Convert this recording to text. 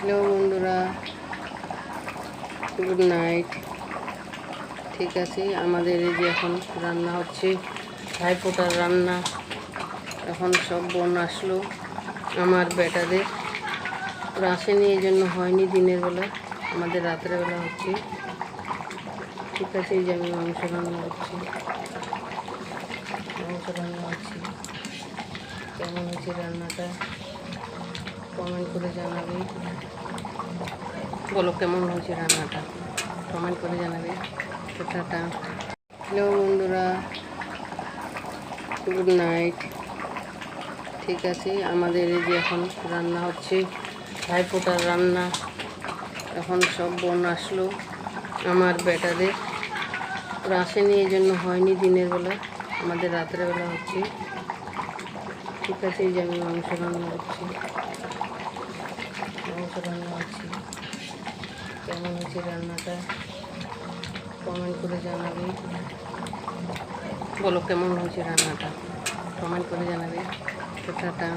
Hello বন্ধুরা, good night. ঠিক আছে, আমাদের এই যে এখন রান্না হচ্ছে ভাইফোঁটার রান্না। এখন সব বোন আসলো আমার বেটাদের, ওরা আসেনি এই জন্য হয়নি দিনের বেলা, আমাদের রাতের বেলা হচ্ছে। ঠিক আছে, এই যে আমি মাংস রান্না করছি, কেমন হয়েছে রান্নাটা কমেন্ট করে জানাবে। বলো কেমন হয়েছে রান্নাটা, কমেন্ট করে জানাবে। তো টাটা। হ্যালো বন্ধুরা, গুড নাইট। ঠিক আছে, আমাদের এই যে এখন রান্না হচ্ছে ভাইফোঁটার রান্না। এখন সব বোন আসলো আমার বেটাদের, ওরা আসেনি এই জন্য হয়নি দিনের বেলা, আমাদের রাতের বেলা হচ্ছে। ঠিক আছে, এই যে আমি মাংস রান্না করছি, কেমন হয়েছে রান্নাটা কমেন্ট করে জানাবে। বলো কেমন হয়েছে রান্নাটা, কমেন্ট করে জানাবে। তো টাটা।